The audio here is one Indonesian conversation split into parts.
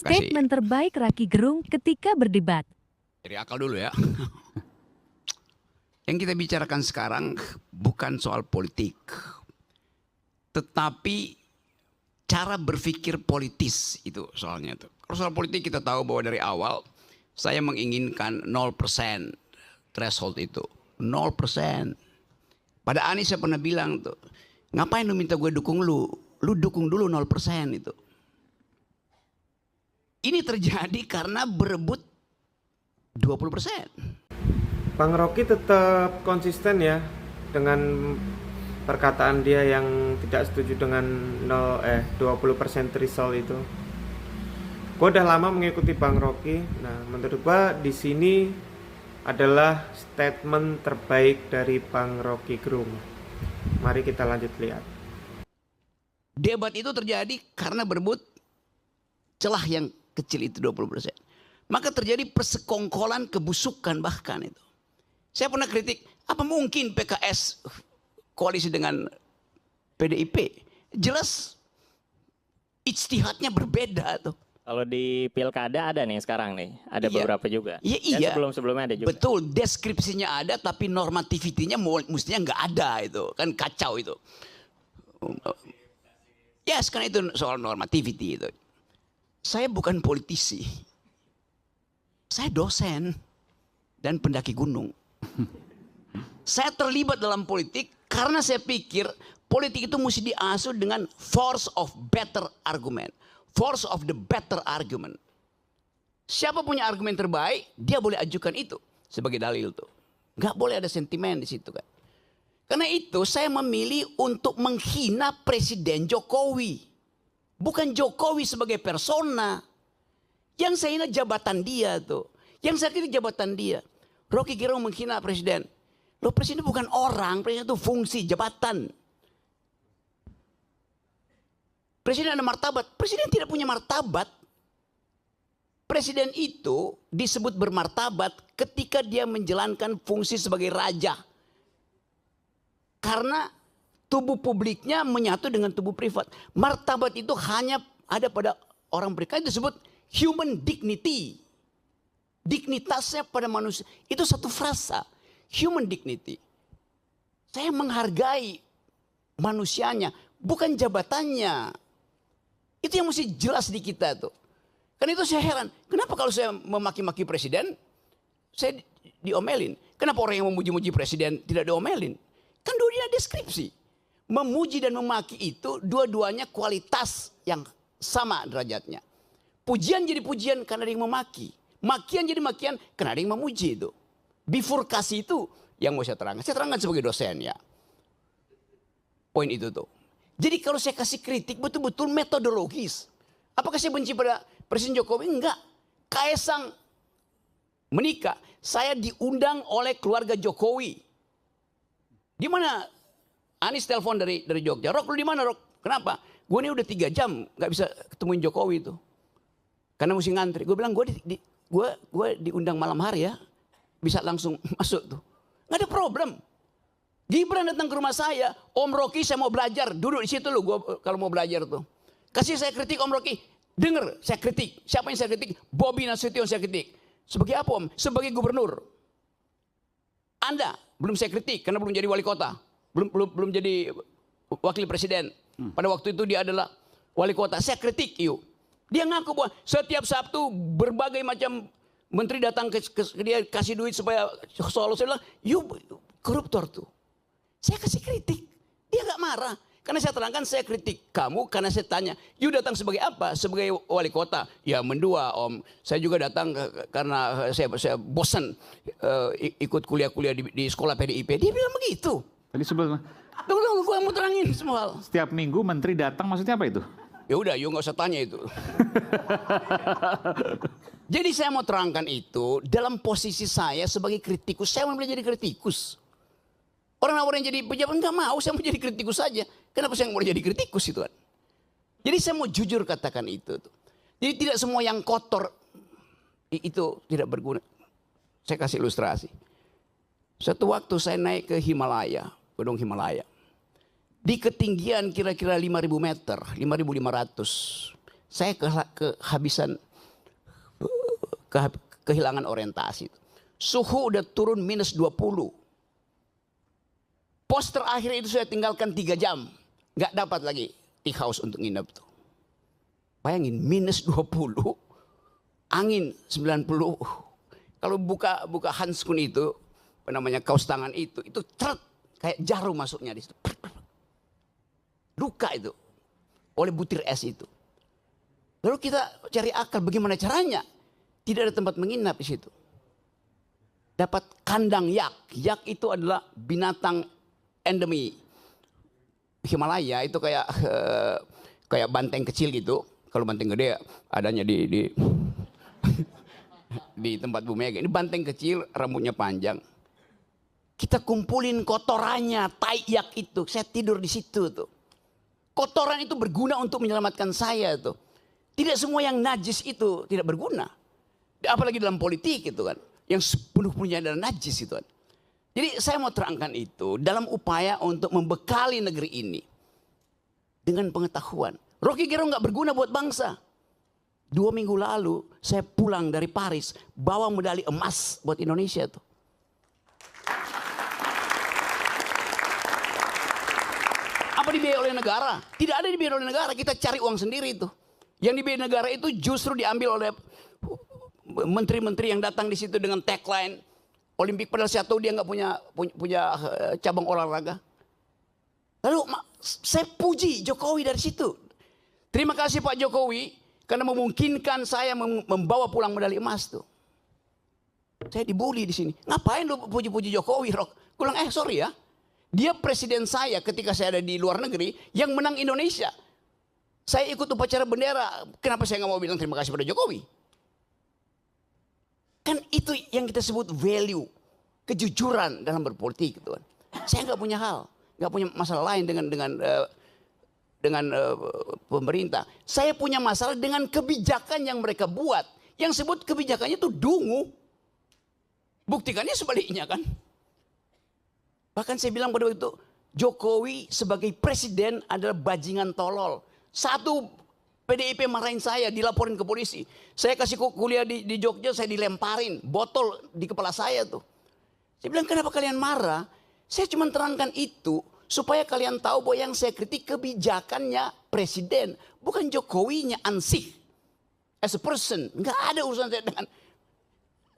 Statement terbaik Rocky Gerung ketika berdebat. Dari akal dulu ya. Yang kita bicarakan sekarang bukan soal politik, tetapi cara berpikir politis itu soalnya tuh. Kalau soal politik kita tahu bahwa dari awal saya menginginkan 0% threshold itu. 0%. Pada Anies saya pernah bilang tuh, ngapain lu minta gue dukung lu? Lu dukung dulu 0% itu. Ini terjadi karena berebut 20%. Bang Rocky tetap konsisten ya dengan perkataan dia yang tidak setuju dengan 20% threshold itu. Gue udah lama mengikuti Bang Rocky. Nah, menurut gue di sini adalah statement terbaik dari Bang Rocky Gerung. Mari kita lanjut lihat. Debat itu terjadi karena berebut celah yang kecil itu 20%. Maka terjadi persekongkolan kebusukan bahkan itu. Saya pernah kritik, apa mungkin PKS koalisi dengan PDIP? Jelas ijtihadnya berbeda tuh. Kalau di pilkada ada nih sekarang nih, ada Iya. beberapa juga. Iya, Dan iya. sebelum-sebelumnya ada juga. Betul, deskripsinya ada tapi normativitinya mestinya nggak ada itu. Kan kacau itu. Yes, kan itu soal normativity itu. Saya bukan politisi. Saya dosen dan pendaki gunung. Saya terlibat dalam politik karena saya pikir politik itu mesti diasuh dengan force of better argument. Force of the better argument. Siapa punya argumen terbaik, dia boleh ajukan itu sebagai dalil tuh. Gak boleh ada sentimen di situ kan. Karena itu saya memilih untuk menghina Presiden Jokowi. Bukan Jokowi sebagai persona. Yang saya hina jabatan dia tuh. Yang saya kritik jabatan dia. Rocky Gerung menghina presiden. Loh, presiden bukan orang, presiden itu fungsi jabatan. Presiden ada martabat. Presiden tidak punya martabat. Presiden itu disebut bermartabat ketika dia menjalankan fungsi sebagai raja. Karena tubuh publiknya menyatu dengan tubuh privat. Martabat itu hanya ada pada orang berikan, itu disebut human dignity. Dignitasnya pada manusia. Itu satu frasa. Human dignity. Saya menghargai manusianya, bukan jabatannya. Itu yang mesti jelas di kita tuh. Karena itu saya heran. Kenapa kalau saya memaki-maki presiden, saya diomelin. Kenapa orang yang memuji-muji presiden tidak diomelin? Kan dua-duanya deskripsi. Memuji dan memaki itu dua-duanya kualitas yang sama derajatnya. Pujian jadi pujian karena ada yang memaki. Makian jadi makian karena ada yang memuji itu. Bifurkasi itu yang mau saya terangkan. Saya terangkan sebagai dosen ya. Poin itu tuh. Jadi kalau saya kasih kritik betul-betul metodologis. Apakah saya benci pada Presiden Jokowi? Enggak. Kaisang menikah. Saya diundang oleh keluarga Jokowi. Di mana Anies telepon dari Jogja. Rok, lu di mana Rok? Kenapa? Gue ini udah 3 jam gak bisa ketemuin Jokowi itu. Karena mesti ngantri. Gue bilang gue diundang malam hari ya. Bisa langsung masuk tuh. Gak ada problem. Gibran datang ke rumah saya. Om Rocky saya mau belajar. Duduk di situ lu kalau mau belajar tuh. Kasih saya kritik Om Rocky. Dengar saya kritik. Siapa yang saya kritik? Bobi Nasution saya kritik. Sebagai apa Om? Sebagai gubernur. Anda belum saya kritik karena belum jadi wali kota. Belum jadi wakil presiden. Pada waktu itu dia adalah wali kota. Saya kritik yuk. Dia ngaku bahwa setiap Sabtu berbagai macam menteri datang ke dia kasih duit supaya Solo. Saya bilang, you koruptor tuh. Saya kasih kritik. Dia gak marah. Karena saya terangkan saya kritik kamu karena saya tanya. You datang sebagai apa? Sebagai wali kota. Ya mendua Om. Saya juga datang karena saya bosan ikut kuliah-kuliah di sekolah PDIP. Dia bilang begitu. Tadi sebelum Tunggu, gue mau terangin semua hal. setiap minggu menteri datang maksudnya apa itu? Ya udah, you nggak usah tanya itu. Jadi saya mau terangkan itu dalam posisi saya sebagai kritikus. Saya mau jadi kritikus. Orang yang jadi pejabat nggak mau, saya mau jadi kritikus saja. Kenapa saya mau jadi kritikus itu kan? Jadi saya mau jujur katakan itu. Jadi tidak semua yang kotor itu tidak berguna. Saya kasih ilustrasi. Suatu waktu saya naik ke Himalaya, Gunung Himalaya. Di ketinggian kira-kira 5.000 meter, 5.500. Saya kehabisan kehilangan orientasi. Suhu udah turun minus 20. Pos terakhir itu saya tinggalkan 3 jam. Nggak dapat lagi tea house untuk nginep tuh. Bayangin minus 20, angin 90. Kalau buka handskun itu, apa namanya, kaos tangan itu tret, kayak jarum masuknya di situ. Luka itu oleh butir es itu. Lalu kita cari akal bagaimana caranya. Tidak ada tempat menginap di situ. Dapat kandang yak. Yak itu adalah binatang endemi Himalaya, itu kayak banteng kecil gitu. Kalau banteng gede adanya di di tempat Bu Mega. Ini banteng kecil, rambutnya panjang. Kita kumpulin kotorannya, tai yak itu. Saya tidur di situ tuh. Kotoran itu berguna untuk menyelamatkan saya tuh. Tidak semua yang najis itu tidak berguna. Apalagi dalam politik gitu kan. Yang sepenuhnya adalah najis itu kan. Jadi saya mau terangkan itu dalam upaya untuk membekali negeri ini dengan pengetahuan. Rocky Gerung nggak berguna buat bangsa. 2 minggu lalu saya pulang dari Paris bawa medali emas buat Indonesia tuh. Apa dibiayai oleh negara? Tidak ada dibiayai oleh negara. Kita cari uang sendiri itu. Yang dibiayai negara itu justru diambil oleh menteri-menteri yang datang di situ dengan tagline Olimpik, padahal saya tahu dia nggak punya cabang olahraga. Lalu saya puji Jokowi dari situ. Terima kasih Pak Jokowi karena memungkinkan saya membawa pulang medali emas tuh. Saya dibully di sini. Ngapain lu puji-puji Jokowi, Rok? Gue bilang, sorry ya. Dia presiden saya ketika saya ada di luar negeri yang menang Indonesia. Saya ikut upacara bendera. Kenapa saya nggak mau bilang terima kasih pada Jokowi? Kan itu yang kita sebut value, kejujuran dalam berpolitik gitu kan. Saya nggak punya hal, nggak punya masalah lain dengan pemerintah. Saya punya masalah dengan kebijakan yang mereka buat. Yang sebut kebijakannya itu dungu. Buktikannya sebaliknya kan. Bahkan saya bilang pada waktu itu, Jokowi sebagai presiden adalah bajingan tolol. Satu, PDIP marahin saya, dilaporin ke polisi. Saya kasih kuliah di Jogja, saya dilemparin botol di kepala saya tuh. Saya bilang, kenapa kalian marah? Saya cuma terangkan itu supaya kalian tahu bahwa yang saya kritik kebijakannya presiden, bukan Jokowinya ansih. As a person, nggak ada urusan saya dengan.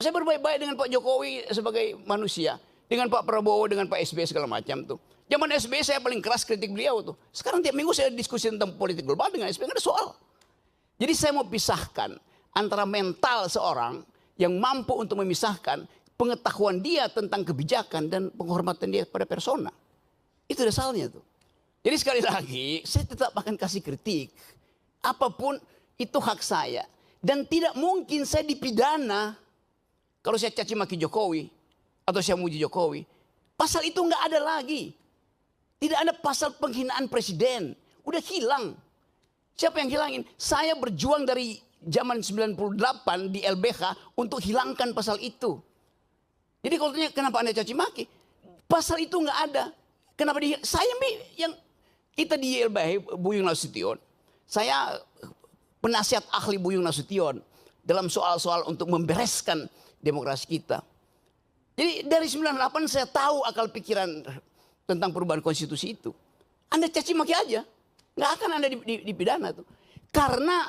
Saya berbaik-baik dengan Pak Jokowi sebagai manusia, dengan Pak Prabowo, dengan Pak SBY segala macam tuh. Zaman SBY saya paling keras kritik beliau tuh. Sekarang tiap minggu saya diskusi tentang politik global dengan SBY, nggak ada soal. Jadi saya mau pisahkan antara mental seorang yang mampu untuk memisahkan pengetahuan dia tentang kebijakan dan penghormatan dia pada persona. Itu dasarnya tuh. Jadi sekali lagi, saya tetap akan kasih kritik. Apapun itu hak saya. Dan tidak mungkin saya dipidana kalau saya caci maki Jokowi atau saya muji Jokowi. Pasal itu nggak ada lagi. Tidak ada pasal penghinaan presiden. Udah hilang. Siapa yang hilangin? Saya berjuang dari zaman 98 di LBH untuk hilangkan pasal itu. Jadi kalau tanya kenapa Anda caci maki? Pasal itu nggak ada. Kenapa saya yang kita di LBH Buyung Nasution. Saya penasihat ahli Buyung Nasution dalam soal-soal untuk membereskan demokrasi kita. Jadi dari 98 saya tahu akal pikiran tentang perubahan konstitusi itu. Anda caci maki aja. Nggak akan Anda dipidana tuh. Karena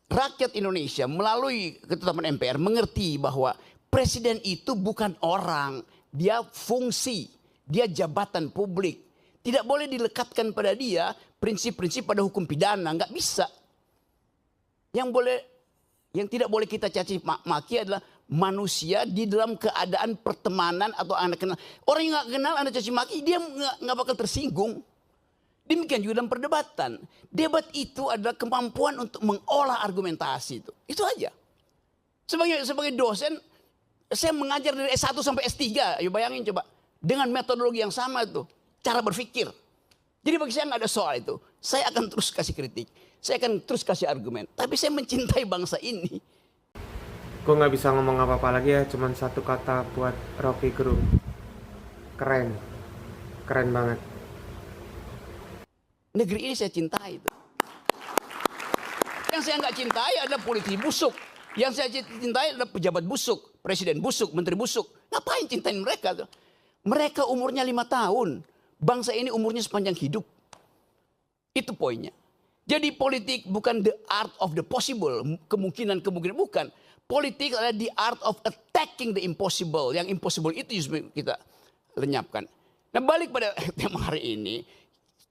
rakyat Indonesia melalui ketetapan MPR mengerti bahwa presiden itu bukan orang. Dia fungsi. Dia jabatan publik. Tidak boleh dilekatkan pada dia prinsip-prinsip pada hukum pidana. Nggak bisa. Yang tidak boleh kita caci maki adalah manusia di dalam keadaan pertemanan atau Anda kenal. Orang yang nggak kenal Anda caci maki, dia nggak bakal tersinggung. Demikian juga dalam perdebatan. Debat itu adalah kemampuan untuk mengolah argumentasi itu. Itu aja. Sebagai dosen, saya mengajar dari S1 sampai S3. Ayo bayangin coba. Dengan metodologi yang sama itu. Cara berpikir. Jadi bagi saya nggak ada soal itu. Saya akan terus kasih kritik. Saya akan terus kasih argumen. Tapi saya mencintai bangsa ini. Gue nggak bisa ngomong apa-apa lagi ya. Cuman satu kata buat Rocky Gerung. Keren. Keren banget. Negeri ini saya cintai itu. Yang saya nggak cintai adalah politisi busuk. Yang saya cintai adalah pejabat busuk, presiden busuk, menteri busuk. Ngapain cintain mereka? Mereka umurnya 5 tahun. Bangsa ini umurnya sepanjang hidup. Itu poinnya. Jadi politik bukan the art of the possible. Kemungkinan bukan. Politik adalah the art of attacking the impossible. Yang impossible itu justru kita lenyapkan. Nah balik pada tema hari ini.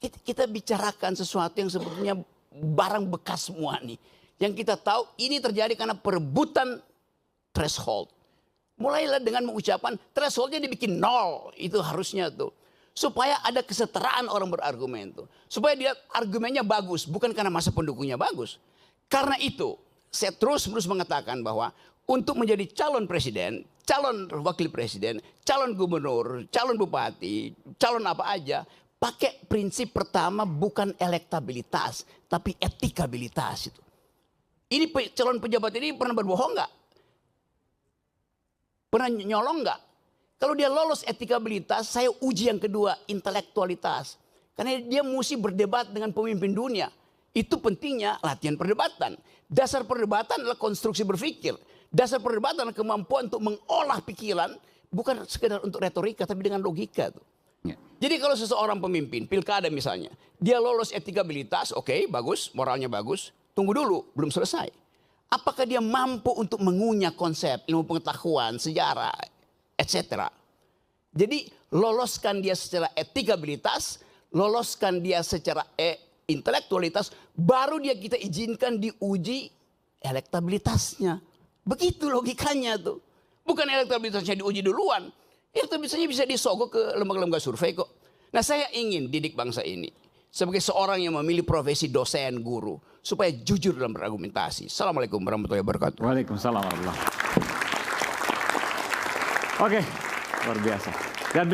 Kita bicarakan sesuatu yang sebetulnya barang bekas semua nih. Yang kita tahu ini terjadi karena perebutan threshold. Mulailah dengan mengucapkan thresholdnya dibikin 0. Itu harusnya tuh. Supaya ada kesetaraan orang berargumen tuh. Supaya dia argumennya bagus. Bukan karena masa pendukungnya bagus. Karena itu saya terus mengatakan bahwa untuk menjadi calon presiden, calon wakil presiden, calon gubernur, calon bupati, calon apa aja. Pakai prinsip pertama bukan elektabilitas. Tapi etikabilitas itu. Ini calon pejabat ini pernah berbohong nggak? Pernah nyolong nggak? Kalau dia lolos etikabilitas, saya uji yang kedua, intelektualitas. Karena dia mesti berdebat dengan pemimpin dunia. Itu pentingnya latihan perdebatan. Dasar perdebatan adalah konstruksi berpikir. Dasar perdebatan adalah kemampuan untuk mengolah pikiran, bukan sekedar untuk retorika, tapi dengan logika. Jadi kalau seseorang pemimpin, pilkada misalnya, dia lolos etikabilitas, oke, bagus, moralnya bagus. Tunggu dulu, belum selesai. Apakah dia mampu untuk mengunyah konsep, ilmu pengetahuan, sejarah, etc. Jadi loloskan dia secara etikabilitas, loloskan dia secara intelektualitas, baru dia kita izinkan diuji elektabilitasnya. Begitu logikanya tuh. Bukan elektabilitasnya diuji duluan. Elektabilitasnya bisa disogok ke lembaga-lembaga survei kok. Nah saya ingin didik bangsa ini. Sebagai seorang yang memilih profesi dosen, guru. Supaya jujur dalam berargumentasi. Assalamualaikum warahmatullahi wabarakatuh. Waalaikumsalam warahmatullahi wabarakatuh. Oke, luar biasa. Dan